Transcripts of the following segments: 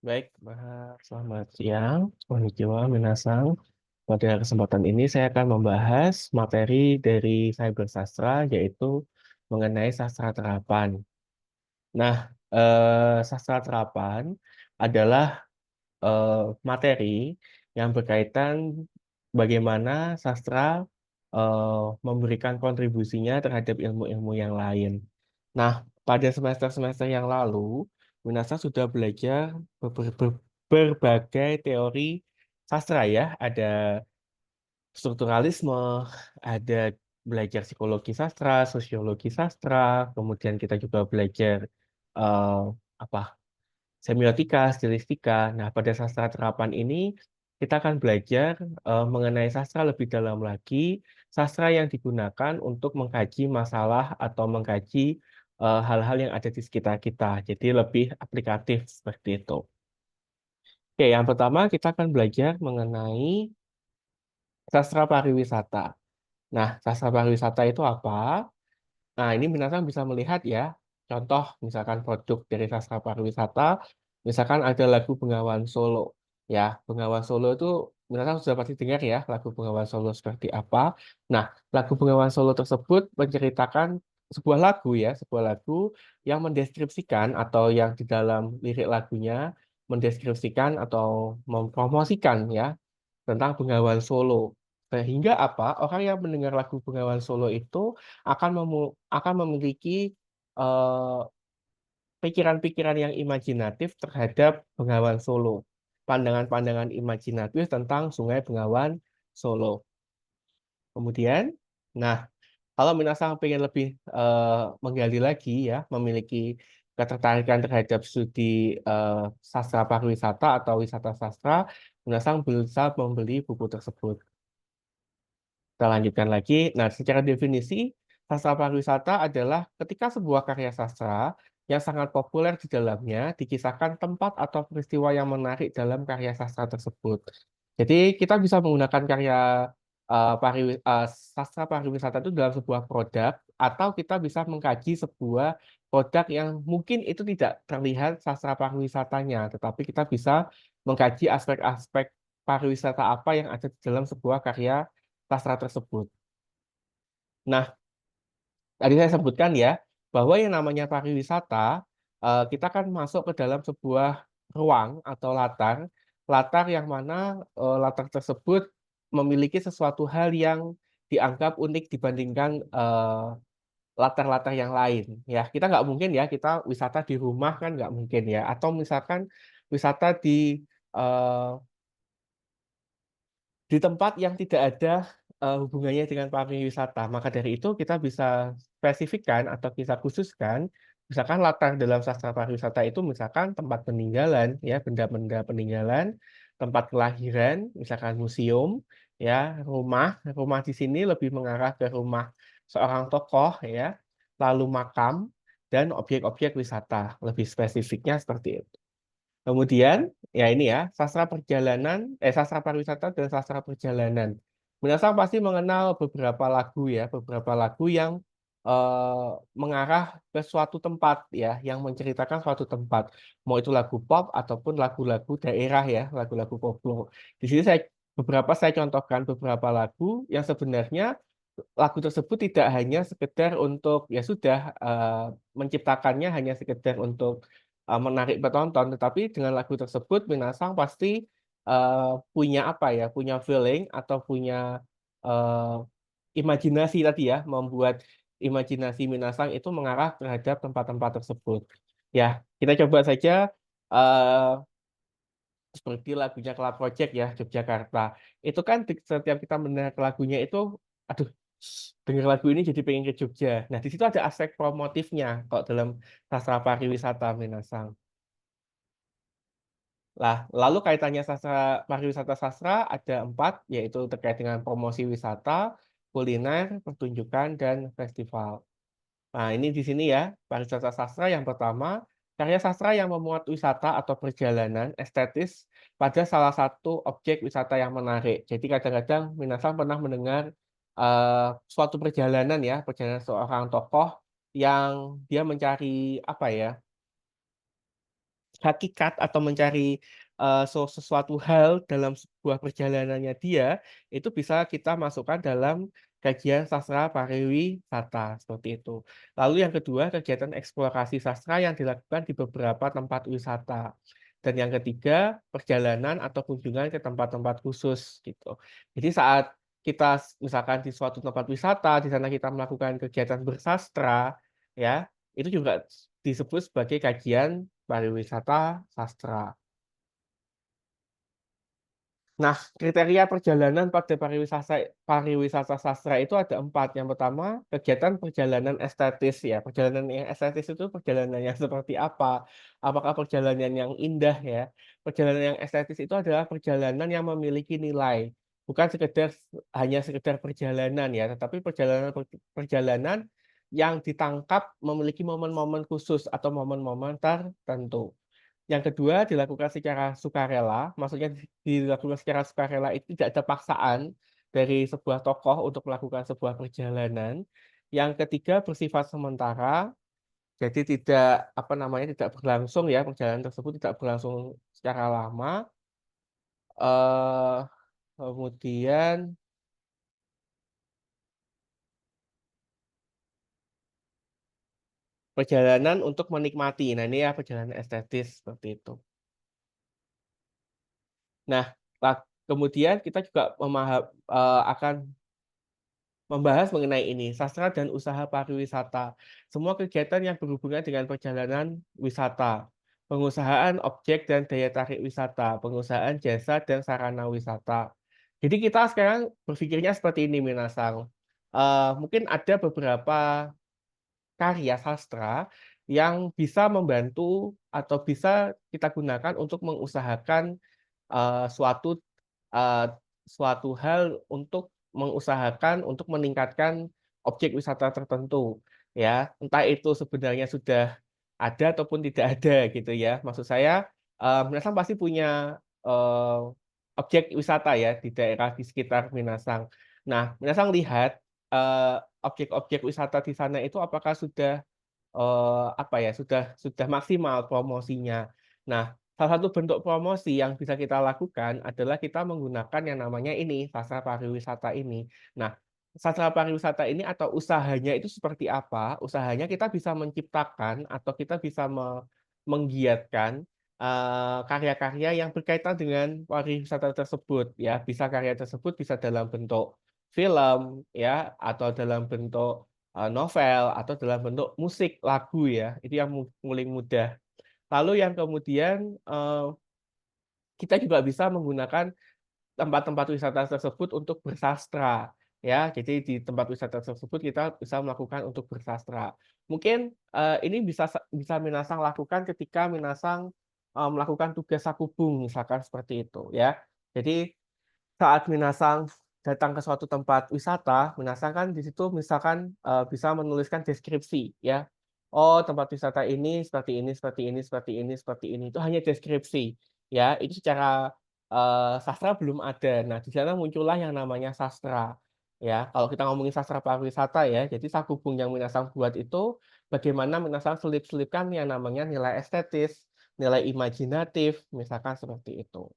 Baik, selamat siang. Konnichiwa, minasan. Pada kesempatan ini saya akan membahas materi dari cybersastra, yaitu mengenai sastra terapan. Nah, sastra terapan adalah materi yang berkaitan bagaimana sastra memberikan kontribusinya terhadap ilmu-ilmu yang lain. Nah, pada semester-semester yang lalu, Minasa sudah belajar berbagai teori sastra ya. Ada strukturalisme, ada belajar psikologi sastra, sosiologi sastra, kemudian kita juga belajar eh, apa semiotika, stilistika. Nah, pada sastra terapan ini kita akan belajar mengenai sastra lebih dalam lagi, sastra yang digunakan untuk mengkaji masalah atau mengkaji hal-hal yang ada di sekitar kita. Jadi lebih aplikatif seperti itu. Oke, yang pertama kita akan belajar mengenai sastra pariwisata. Nah, sastra pariwisata itu apa? Nah, ini binatang bisa melihat ya, contoh misalkan produk dari sastra pariwisata, misalkan ada lagu Bengawan Solo. Ya, Bengawan Solo itu binatang sudah pasti dengar ya, lagu Bengawan Solo seperti apa. Nah, lagu Bengawan Solo tersebut menceritakan sebuah lagu ya, sebuah lagu yang mendeskripsikan atau yang di dalam lirik lagunya mendeskripsikan atau mempromosikan ya tentang Bengawan Solo. Sehingga apa? Orang yang mendengar lagu Bengawan Solo itu akan memiliki eh, pikiran-pikiran yang imajinatif terhadap Bengawan Solo. Pandangan-pandangan imajinatif tentang Sungai Bengawan Solo. Kemudian, nah, kalau minasang pengen lebih menggali lagi ya, memiliki ketertarikan terhadap studi eh, sastra pariwisata atau wisata sastra, minasang bisa membeli buku tersebut. Kita lanjutkan lagi. Nah, secara definisi, sastra pariwisata adalah ketika sebuah karya sastra yang sangat populer di dalamnya dikisahkan tempat atau peristiwa yang menarik dalam karya sastra tersebut. Jadi, kita bisa menggunakan karya sastra pariwisata itu dalam sebuah produk, atau kita bisa mengkaji sebuah produk yang mungkin itu tidak terlihat sastra pariwisatanya, tetapi kita bisa mengkaji aspek-aspek pariwisata apa yang ada di dalam sebuah karya sastra tersebut. Nah, tadi saya sebutkan ya, bahwa yang namanya pariwisata, kita kan masuk ke dalam sebuah ruang atau latar yang mana latar tersebut memiliki sesuatu hal yang dianggap unik dibandingkan latar-latar yang lain. Ya, kita nggak mungkin ya, kita wisata di rumah kan nggak mungkin ya, atau misalkan wisata eh, di tempat yang tidak ada hubungannya dengan pariwisata. Maka dari itu kita bisa spesifikkan atau kita khususkan, misalkan latar dalam sastra pariwisata itu misalkan tempat peninggalan, ya benda-benda peninggalan, tempat kelahiran, misalkan museum, ya rumah, rumah di sini lebih mengarah ke rumah seorang tokoh, ya, lalu makam dan objek-objek wisata. Lebih spesifiknya seperti itu. Kemudian, ya ini ya, sastra pariwisata dan sastra perjalanan. Minasang pasti mengenal beberapa lagu yang eh, mengarah ke suatu tempat ya, yang menceritakan suatu tempat. Mau itu lagu pop ataupun lagu-lagu daerah ya, lagu-lagu koplo. Di sini saya contohkan beberapa lagu yang sebenarnya lagu tersebut tidak hanya sekedar untuk ya sudah menciptakannya hanya sekedar untuk menarik penonton, tetapi dengan lagu tersebut Minasang pasti punya apa ya, punya feeling atau punya eh, imajinasi tadi ya, membuat imajinasi Minasang itu mengarah terhadap tempat-tempat tersebut. Ya, kita coba saja eh, seperti lagunya Club Project ya, Yogyakarta. Itu kan setiap kita mendengar lagunya itu, aduh, dengar lagu ini jadi pengen ke Jogja. Nah, di situ ada aspek promotifnya kok dalam sastra pariwisata Minasang. Lah, lalu kaitannya sastra pariwisata sastra ada 4, yaitu terkait dengan promosi wisata, kuliner, pertunjukan, dan festival. Nah, ini di sini ya, pariwisata sastra yang pertama, karya sastra yang memuat wisata atau perjalanan estetis pada salah satu objek wisata yang menarik. Jadi kadang-kadang Minasang pernah mendengar suatu perjalanan ya, perjalanan seorang tokoh yang dia mencari apa ya, hakikat atau mencari, sesuatu hal dalam sebuah perjalanannya dia, itu bisa kita masukkan dalam kajian sastra pariwisata, seperti itu. Lalu yang kedua, kegiatan eksplorasi sastra yang dilakukan di beberapa tempat wisata. Dan yang ketiga, perjalanan atau kunjungan ke tempat-tempat khusus, gitu. Jadi saat kita misalkan di suatu tempat wisata, di sana kita melakukan kegiatan bersastra, ya, itu juga disebut sebagai kajian pariwisata sastra. Nah, kriteria perjalanan pada pariwisata sastra itu ada 4. Yang pertama, kegiatan perjalanan estetis ya. Perjalanan yang estetis itu perjalanan yang seperti apa? Apakah perjalanan yang indah ya? Perjalanan yang estetis itu adalah perjalanan yang memiliki nilai, bukan hanya sekedar perjalanan ya, tetapi perjalanan yang ditangkap memiliki momen-momen khusus atau momen-momen tertentu. Yang kedua, dilakukan secara sukarela, maksudnya dilakukan secara sukarela itu tidak ada paksaan dari sebuah tokoh untuk melakukan sebuah perjalanan. Yang ketiga, bersifat sementara, jadi tidak, apa namanya, tidak berlangsung ya, perjalanan tersebut tidak berlangsung secara lama. Eee, Kemudian perjalanan untuk menikmati, nah ini ya perjalanan estetis, seperti itu. Nah, kemudian kita juga akan membahas mengenai ini, sastra dan usaha pariwisata. Semua kegiatan yang berhubungan dengan perjalanan wisata, pengusahaan objek dan daya tarik wisata, pengusahaan jasa dan sarana wisata. Jadi kita sekarang berpikirnya seperti ini Minasang, mungkin ada beberapa karya sastra yang bisa membantu atau bisa kita gunakan untuk mengusahakan Eee, suatu eee, suatu hal untuk mengusahakan untuk meningkatkan objek wisata tertentu, ya. Entah itu sebenarnya sudah ada ataupun tidak ada gitu ya. Maksud saya, Minasang pasti punya, objek wisata ya di daerah di sekitar Minasang. Nah, Minasang lihat, objek-objek wisata di sana itu apakah sudah apa ya, sudah maksimal promosinya. Nah, salah satu bentuk promosi yang bisa kita lakukan adalah kita menggunakan yang namanya ini, sastra pariwisata ini. Nah, sastra pariwisata ini atau usahanya itu seperti apa? Usahanya kita bisa menciptakan atau kita bisa menggiatkan, karya-karya yang berkaitan dengan pariwisata tersebut ya. Bisa karya tersebut bisa dalam bentuk film ya, atau dalam bentuk novel atau dalam bentuk musik, lagu ya, itu yang paling mudah. Lalu yang kemudian, kita juga bisa menggunakan tempat-tempat wisata tersebut untuk bersastra, ya. Jadi di tempat wisata tersebut kita bisa melakukan untuk bersastra. Mungkin, ini bisa Minasang lakukan ketika Minasang, melakukan tugas sakubung misalkan seperti itu, ya. Jadi saat Minasang datang ke suatu tempat wisata, Minasang kan di situ misalkan, bisa menuliskan deskripsi ya. Oh, tempat wisata ini seperti ini seperti ini seperti ini seperti ini, itu hanya deskripsi ya, itu secara, sastra belum ada. Nah, di sana muncullah yang namanya sastra, ya. Kalau kita ngomongin sastra pariwisata ya, jadi Sakubung yang Minasang buat itu, bagaimana Minasang selip-selipkan yang namanya nilai estetis, nilai imajinatif, misalkan seperti itu.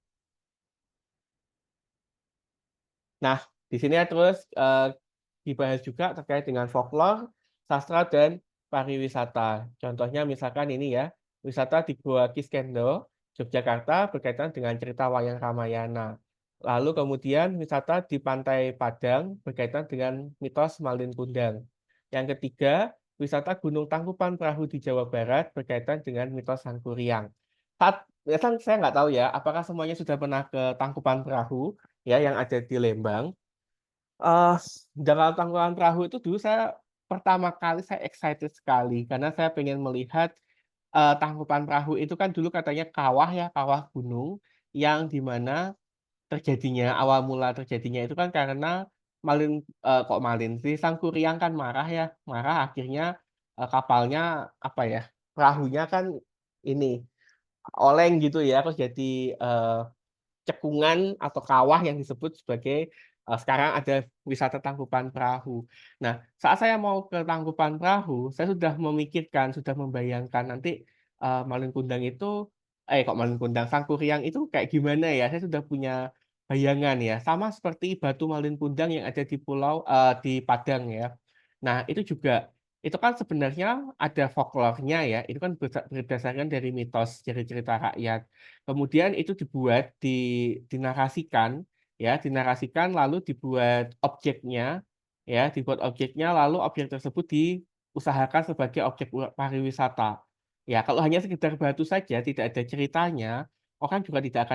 Nah, di sini ya terus, dibahas juga terkait dengan folklore, sastra, dan pariwisata. Contohnya misalkan ini ya, wisata di Goa Kiskendo, Yogyakarta berkaitan dengan cerita wayang Ramayana. Lalu kemudian wisata di Pantai Padang berkaitan dengan mitos Malin Kundang. Yang ketiga, wisata Gunung Tangkupan Perahu di Jawa Barat berkaitan dengan mitos Sangkuriang. Biasanya saya nggak tahu ya, apakah semuanya sudah pernah ke Tangkupan Perahu? Ya, yang ada di Lembang. Eee, Dalam Tangkuban Perahu itu dulu saya pertama kali saya excited sekali karena saya pengen melihat, Tangkuban Perahu itu kan dulu katanya kawah ya, kawah gunung yang di mana awal mula terjadinya itu kan karena kok Malin sih, Sangkuriang kan marah ya, marah akhirnya, kapalnya apa ya, perahunya kan ini, oleng gitu ya, terus jadi, cekungan atau kawah yang disebut sebagai, sekarang ada wisata Tangkuban Perahu. Nah, saat saya mau ke Tangkuban Perahu, saya sudah memikirkan, sudah membayangkan nanti, Malin Kundang itu kok Malin Kundang, Sangkuriang itu kayak gimana ya? Saya sudah punya bayangan ya, sama seperti Batu Malin Kundang yang ada di di Padang ya. Nah, itu juga itu kan sebenarnya ada folklornya ya. Itu kan berdasarkan dari mitos, dari cerita rakyat. Kemudian itu dinarasikan ya, dinarasikan lalu dibuat objeknya lalu objek tersebut diusahakan sebagai objek pariwisata. Ya, kalau hanya sekedar batu saja, tidak ada ceritanya, orang juga tidak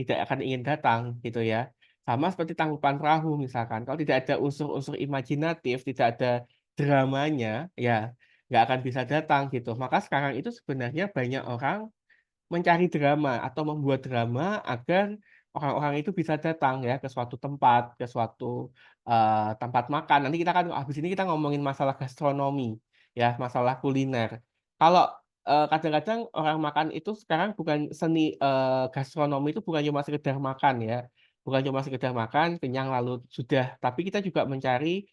akan ingin datang gitu ya. Sama seperti Tangkuban Perahu misalkan, kalau tidak ada unsur-unsur imajinatif, tidak ada dramanya, ya nggak akan bisa datang gitu. Maka sekarang itu sebenarnya banyak orang mencari drama atau membuat drama agar orang-orang itu bisa datang ya ke suatu tempat, ke suatu tempat makan. Nanti kita kan habis ini kita ngomongin masalah gastronomi ya, masalah kuliner. Kalau kadang-kadang orang makan itu sekarang bukan seni gastronomi itu bukan cuma sekedar makan ya. Bukan cuma sekedar makan, kenyang lalu sudah, tapi kita juga mencari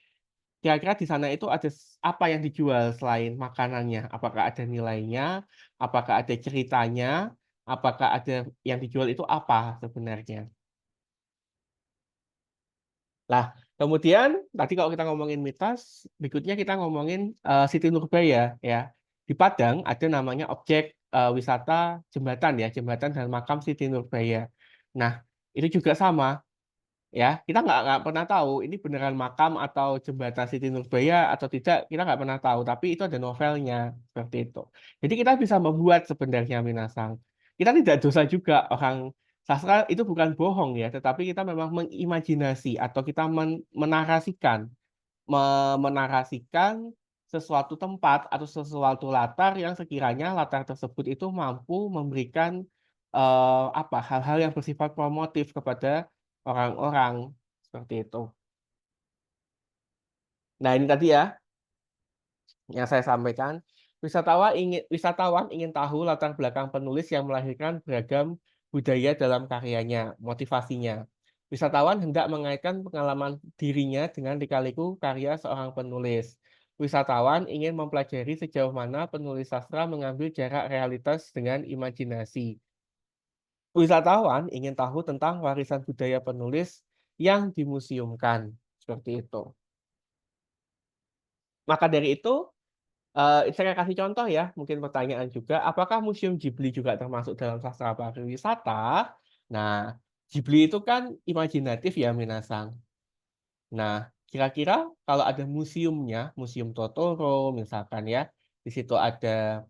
kira-kira di sana itu ada apa yang dijual selain makanannya? Apakah ada nilainya? Apakah ada ceritanya? Apakah ada yang dijual itu apa sebenarnya? Lah, kemudian tadi kalau kita ngomongin mitos, berikutnya kita ngomongin Siti Nurbaya ya. Di Padang ada namanya objek wisata jembatan ya, jembatan dan makam Siti Nurbaya. Nah, itu juga sama ya, kita nggak pernah tahu ini beneran makam atau jembatan Siti Nurbaya atau tidak, kita nggak pernah tahu, tapi itu ada novelnya seperti itu. Jadi kita bisa membuat sebenarnya Minasang, kita tidak dosa juga. Orang sastra itu bukan bohong ya, tetapi kita memang mengimajinasi atau kita menarasikan menarasikan sesuatu tempat atau sesuatu latar yang sekiranya latar tersebut itu mampu memberikan apa hal-hal yang bersifat promotif kepada orang-orang seperti itu. Nah, ini tadi ya yang saya sampaikan. Wisatawan ingin tahu latar belakang penulis yang melahirkan beragam budaya dalam karyanya, motivasinya. Wisatawan hendak mengaitkan pengalaman dirinya dengan lika-liku karya seorang penulis. Wisatawan ingin mempelajari sejauh mana penulis sastra mengambil jarak realitas dengan imajinasi. Wisatawan ingin tahu tentang warisan budaya penulis yang dimuseumkan. Seperti itu. Maka dari itu, saya kasih contoh ya, mungkin pertanyaan juga, apakah Museum Ghibli juga termasuk dalam sastra pariwisata? Nah, Ghibli itu kan imajinatif ya, Minasang. Nah, kira-kira kalau ada museumnya, Museum Totoro misalkan ya, di situ ada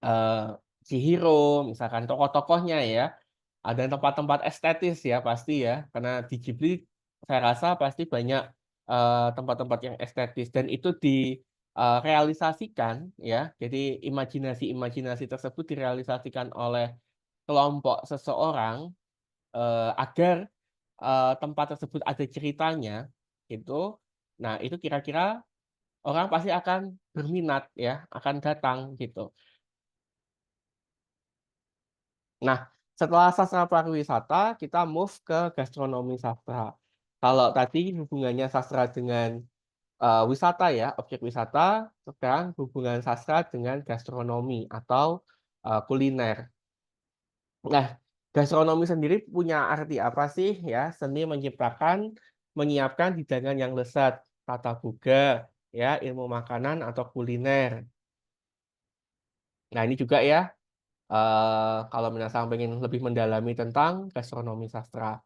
eh, Chihiro, misalkan tokoh-tokohnya ya, ada tempat-tempat estetis ya pasti ya, karena di Ghibli saya rasa pasti banyak tempat-tempat yang estetis dan itu direalisasikan ya, jadi imajinasi-imajinasi tersebut direalisasikan oleh kelompok seseorang agar tempat tersebut ada ceritanya gitu. Nah, itu kira-kira orang pasti akan berminat ya, akan datang gitu. Nah, setelah sastra pariwisata, kita move ke gastronomi sastra. Kalau tadi hubungannya sastra dengan wisata ya, objek wisata, sekarang hubungan sastra dengan gastronomi atau kuliner. Nah, gastronomi sendiri punya arti apa sih ya? Seni menciptakan, menyiapkan hidangan yang lezat, tata boga, ya, ilmu makanan atau kuliner. Nah, ini juga ya, kalau minasang pengen lebih mendalami tentang gastronomi sastra.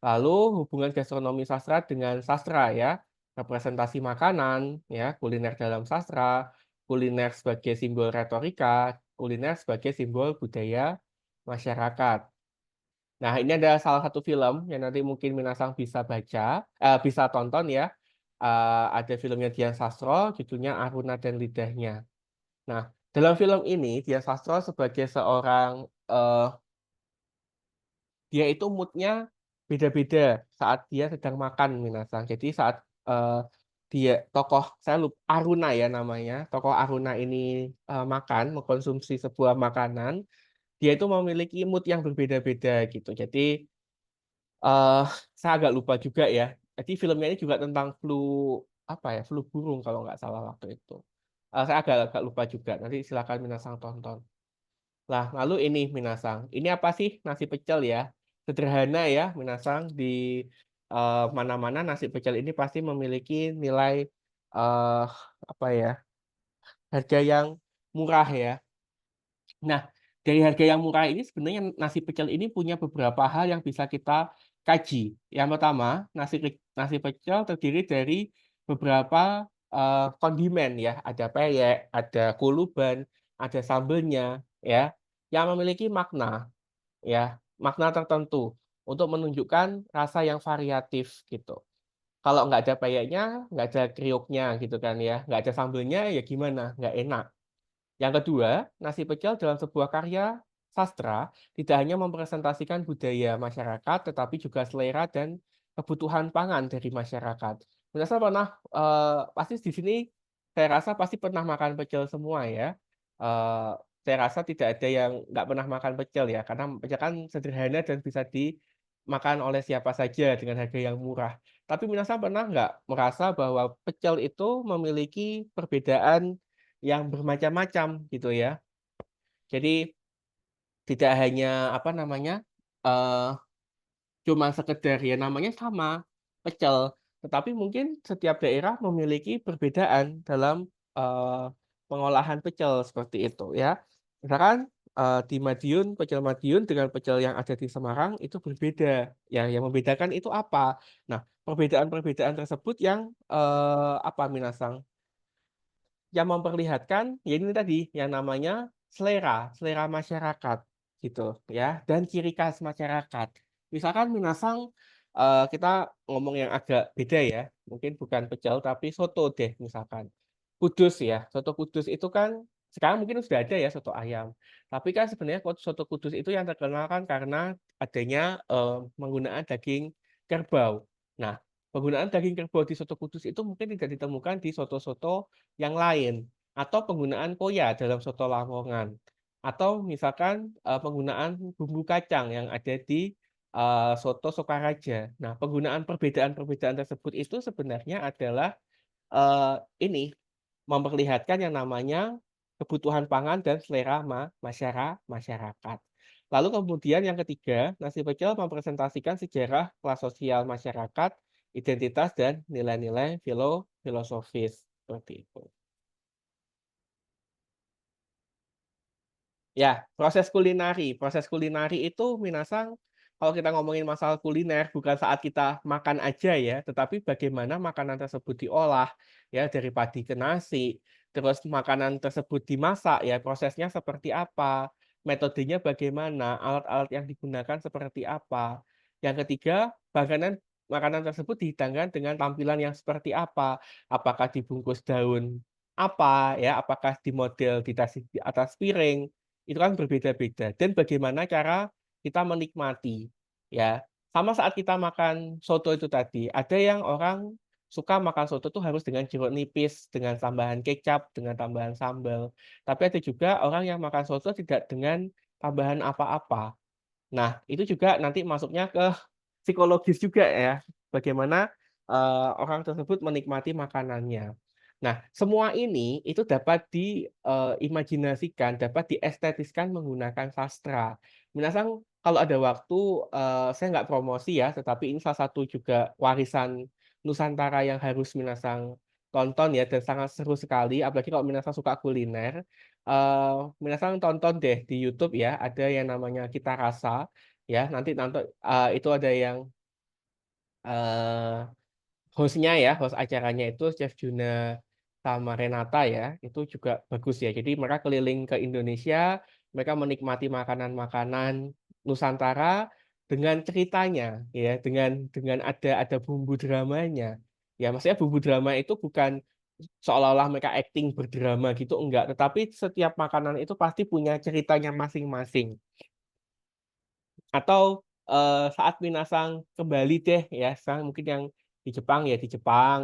Lalu hubungan gastronomi sastra dengan sastra ya, representasi makanan, ya, kuliner dalam sastra, kuliner sebagai simbol retorika, kuliner sebagai simbol budaya masyarakat. Nah, ini ada salah satu film yang nanti mungkin Minasang bisa baca, bisa tonton ya. Ada filmnya Dian Sastro, judulnya Aruna dan Lidahnya. Nah, dalam film ini Dian Sastro sebagai seorang eh, dia itu moodnya beda-beda saat dia sedang makan Minasang. Jadi saat eh, tokoh saya lupa Aruna ya namanya, tokoh Aruna ini makan mengkonsumsi sebuah makanan, dia itu memiliki mood yang berbeda-beda gitu. Jadi eh saya agak lupa juga ya. Jadi filmnya ini juga tentang flu apa ya, flu burung kalau nggak salah waktu itu. Saya agak lupa juga. Nanti silakan Minasang tonton. Lah, lalu ini minasang, ini apa sih nasi pecel ya? Sederhana ya minasang, di, mana-mana nasi pecel ini pasti memiliki nilai, apa ya, harga yang murah ya. Nah, dari harga yang murah ini sebenarnya nasi pecel ini punya beberapa hal yang bisa kita kaji. Yang pertama, nasi pecel terdiri dari beberapa, kondimen ya, ada peyek, ada kuluban, ada sambelnya ya, yang memiliki makna ya, makna tertentu untuk menunjukkan rasa yang variatif gitu. Kalau nggak ada peyeknya, nggak ada kriuknya gitu kan ya, nggak ada sambelnya ya gimana, nggak enak. Yang kedua, nasi pecel dalam sebuah karya sastra tidak hanya mempresentasikan budaya masyarakat, tetapi juga selera dan kebutuhan pangan dari masyarakat. Mirsa pernah, pasti di sini saya rasa pasti pernah makan pecel semua ya. Saya rasa tidak ada yang nggak pernah makan pecel ya, karena pecel kan sederhana dan bisa dimakan oleh siapa saja dengan harga yang murah. Tapi Minasa pernah nggak merasa bahwa pecel itu memiliki perbedaan yang bermacam-macam gitu ya. Jadi tidak hanya apa namanya, eee, cuma sekedar ya namanya sama, pecel, tetapi mungkin setiap daerah memiliki perbedaan dalam, pengolahan pecel seperti itu ya. Misalkan, di Madiun, pecel Madiun dengan pecel yang ada di Semarang itu berbeda, ya yang membedakan itu apa? Nah, perbedaan-perbedaan tersebut yang, apa Minasang, yang memperlihatkan, ya ini tadi, yang namanya selera, selera masyarakat, gitu ya, dan ciri khas masyarakat. Misalkan Minasang, kita ngomong yang agak beda ya, mungkin bukan pecel tapi soto deh misalkan. Kudus ya, soto Kudus itu kan sekarang mungkin sudah ada ya soto ayam, tapi kan sebenarnya soto Kudus itu yang terkenal kan karena adanya, penggunaan daging kerbau. Nah, penggunaan daging kerbau di soto Kudus itu mungkin tidak ditemukan di soto-soto yang lain, atau penggunaan koya dalam soto Lamongan, atau misalkan, penggunaan bumbu kacang yang ada di, soto Sokaraja. Nah, penggunaan perbedaan-perbedaan tersebut itu sebenarnya adalah, ini, memperlihatkan yang namanya kebutuhan pangan dan selera masyarakat. Lalu kemudian yang ketiga, nasi pecel mempresentasikan sejarah kelas sosial masyarakat, identitas, dan nilai-nilai filosofis, seperti itu. Ya, proses kulinari itu minasang kalau kita ngomongin masalah kuliner bukan saat kita makan aja ya, tetapi bagaimana makanan tersebut diolah, ya dari padi ke nasi, terus makanan tersebut dimasak ya prosesnya seperti apa, metodenya bagaimana, alat-alat yang digunakan seperti apa. Yang ketiga, makanan tersebut dihidangkan dengan tampilan yang seperti apa, apakah dibungkus daun apa ya, apakah dimodel ditaruh di atas piring, itu kan berbeda-beda dan bagaimana cara kita menikmati, ya. Sama saat kita makan soto itu tadi, ada yang orang suka makan soto tuh harus dengan jeruk nipis, dengan tambahan kecap, dengan tambahan sambal. Tapi ada juga orang yang makan soto tidak dengan tambahan apa-apa. Nah, itu juga nanti masuknya ke psikologis juga ya, bagaimana, orang tersebut menikmati makanannya. Nah, semua ini itu dapat diimajinasikan, dapat diestetiskan menggunakan sastra. Minasang kalau ada waktu, saya nggak promosi ya, tetapi ini salah satu juga warisan Nusantara yang harus Minasang tonton ya, dan sangat seru sekali, apalagi kalau Minasang suka kuliner. Minasang tonton deh di YouTube ya, ada yang namanya Kita Rasa, ya, nanti itu ada yang, eee, host acaranya itu Chef Juna sama Renata ya, itu juga bagus ya. Jadi mereka keliling ke Indonesia, mereka menikmati makanan-makanan Nusantara dengan ceritanya ya, dengan ada bumbu dramanya. Ya maksudnya bumbu drama itu bukan seolah-olah mereka akting berdrama gitu, enggak, tetapi setiap makanan itu pasti punya ceritanya masing-masing. Atau, saat Minasang ke Bali deh ya, sekarang mungkin yang di Jepang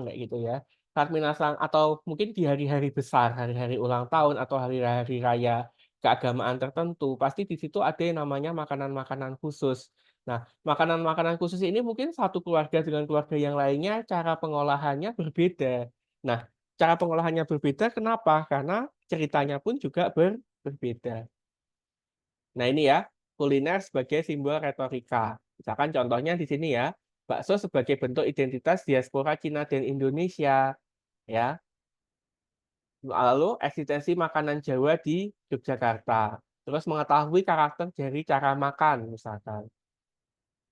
kayak gitu ya. Saat Minasang atau mungkin di hari-hari besar, hari-hari ulang tahun atau hari-hari raya keagamaan tertentu, pasti di situ ada yang namanya makanan-makanan khusus. Nah, makanan-makanan khusus ini mungkin satu keluarga dengan keluarga yang lainnya cara pengolahannya berbeda. Nah, cara pengolahannya berbeda kenapa? Karena ceritanya pun juga berbeda. Nah ini ya, kuliner sebagai simbol retorika. Misalkan contohnya di sini ya, bakso sebagai bentuk identitas diaspora Cina dan Indonesia, ya. Lalu eksistensi makanan Jawa di Yogyakarta. Terus mengetahui karakter dari cara makan, misalkan.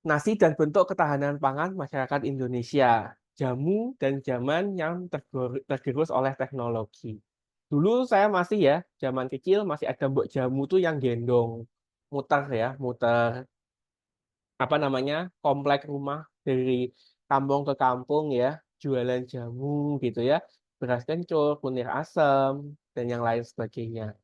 Nasi dan bentuk ketahanan pangan masyarakat Indonesia. Jamu dan zaman yang tergerus oleh teknologi. Dulu saya masih ya, zaman kecil masih ada mbok jamu tuh yang gendong. Muter ya, muter apa namanya, komplek rumah dari kampung ke kampung ya, jualan jamu gitu ya. Beras kencur, kunir asem, dan yang lain sebagainya.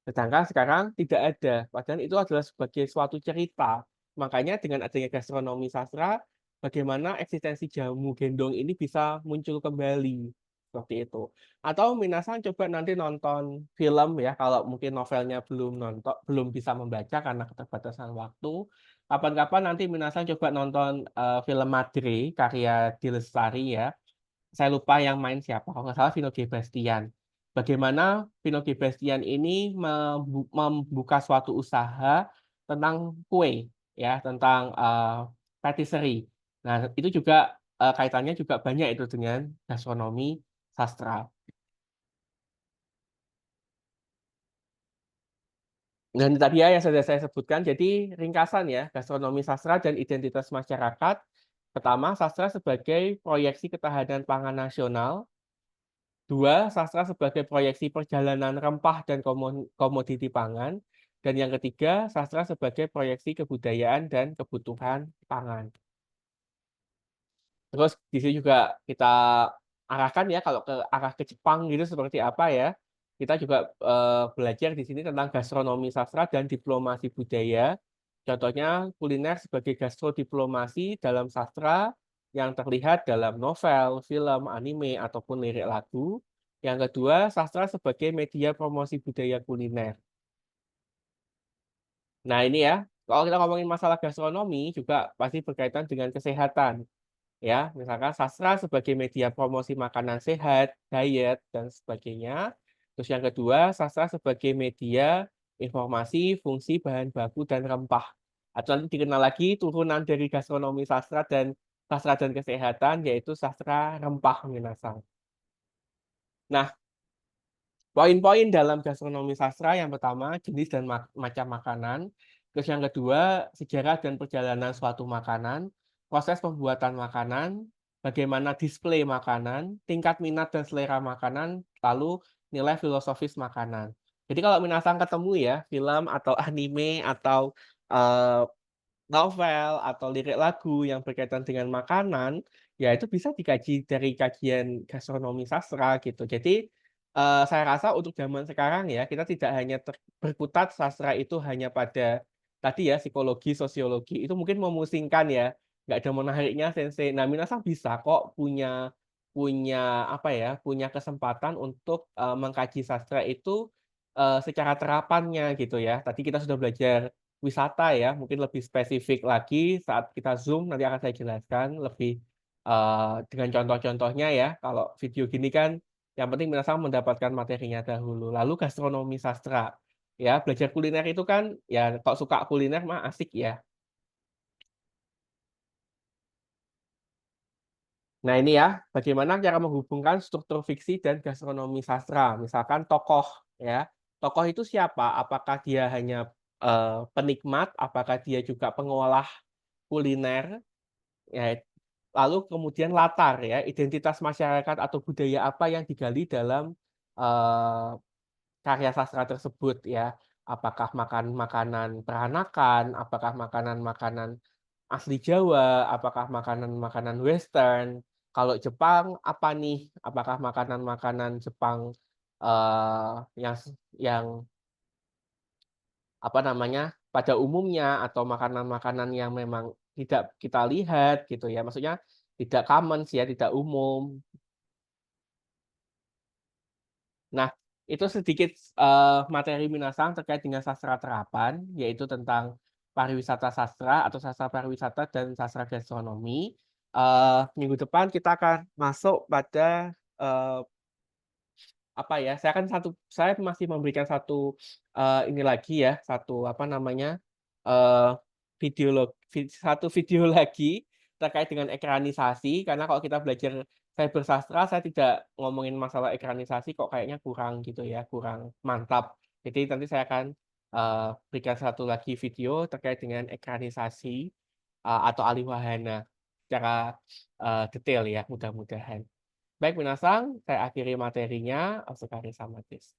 Sedangkan sekarang tidak ada, padahal itu adalah sebagai suatu cerita. Makanya dengan adanya gastronomi sastra, bagaimana eksistensi jamu gendong ini bisa muncul kembali seperti itu. Atau minasan coba nanti nonton film ya, kalau mungkin novelnya belum nonton, belum bisa membaca karena keterbatasan waktu. Kapan-kapan nanti minasan coba nonton film Madre karya Dilestari ya, saya lupa yang main siapa, kalau nggak salah Vino Gebastian. Bagaimana Vino Gebastian ini membuka suatu usaha tentang kue, ya, tentang patisserie. Nah, itu juga kaitannya juga banyak itu dengan gastronomi sastra. Dan tadi ya yang sudah saya sebutkan, jadi ringkasan ya, gastronomi sastra dan identitas masyarakat. Pertama, sastra sebagai proyeksi ketahanan pangan nasional. Dua, sastra sebagai proyeksi perjalanan rempah dan komoditi pangan. Dan yang ketiga, sastra sebagai proyeksi kebudayaan dan kebutuhan pangan. Terus di sini juga kita arahkan ya kalau ke arah ke Jepang gitu seperti apa ya. Kita juga belajar di sini tentang gastronomi sastra dan diplomasi budaya. Contohnya kuliner sebagai gastrodiplomasi dalam sastra yang terlihat dalam novel, film, anime, ataupun lirik lagu. Yang kedua, sastra sebagai media promosi budaya kuliner. Nah ini ya, kalau kita ngomongin masalah gastronomi juga pasti berkaitan dengan kesehatan. Ya, misalkan sastra sebagai media promosi makanan sehat, diet, dan sebagainya. Terus yang kedua, sastra sebagai media informasi, fungsi, bahan baku, dan rempah. Atau nanti dikenal lagi turunan dari gastronomi sastra dan kesehatan, yaitu sastra rempah minasang. Nah, poin-poin dalam gastronomi sastra yang pertama, jenis dan macam makanan. Terus yang kedua, sejarah dan perjalanan suatu makanan, proses pembuatan makanan, bagaimana display makanan, tingkat minat dan selera makanan, lalu nilai filosofis makanan. Jadi kalau minasang ketemu ya, film atau anime atau eh, novel atau lirik lagu yang berkaitan dengan makanan, ya itu bisa dikaji dari kajian gastronomi sastra gitu. Jadi saya rasa untuk zaman sekarang ya, kita tidak hanya berkutat sastra itu hanya pada tadi ya psikologi, sosiologi, itu mungkin memusingkan ya, nggak ada menariknya sensei. Nah, minasang bisa kok punya punya apa ya, punya kesempatan untuk mengkaji sastra itu secara terapannya gitu ya. Tadi kita sudah belajar wisata ya, mungkin lebih spesifik lagi saat kita Zoom nanti akan saya jelaskan lebih dengan contoh-contohnya ya. Kalau video gini kan yang penting minasang mendapatkan materinya dahulu. Lalu gastronomi sastra. Ya, belajar kuliner itu kan ya kalau suka kuliner mah asik ya. Nah, ini ya, bagaimana cara menghubungkan struktur fiksi dan gastronomi sastra. Misalkan tokoh ya. Tokoh itu siapa? Apakah dia hanya penikmat, apakah dia juga pengolah kuliner, ya, lalu kemudian latar ya, identitas masyarakat atau budaya apa yang digali dalam eh, karya sastra tersebut ya. Apakah makan makanan peranakan, apakah makanan-makanan asli Jawa, apakah makanan-makanan Western. Kalau Jepang apa nih? Apakah makanan-makanan Jepang yang apa namanya pada umumnya atau makanan-makanan yang memang tidak kita lihat gitu ya. Maksudnya tidak common sih ya, tidak umum. Nah, itu sedikit materi minasang terkait dengan sastra terapan, yaitu tentang pariwisata sastra atau sastra pariwisata dan sastra gastronomi. Minggu depan kita akan masuk pada apa ya, saya masih memberikan satu, ini lagi ya, satu apa namanya, eee, satu video lagi terkait dengan ekranisasi, karena kalau kita belajar cyber sastra, saya tidak ngomongin masalah ekranisasi kok kayaknya kurang gitu ya, kurang mantap. Jadi nanti saya akan, berikan satu lagi video terkait dengan ekranisasi, atau alih wahana secara, detail ya, mudah-mudahan. Baik minasang, saya akhiri materinya. Otsukare sama desu.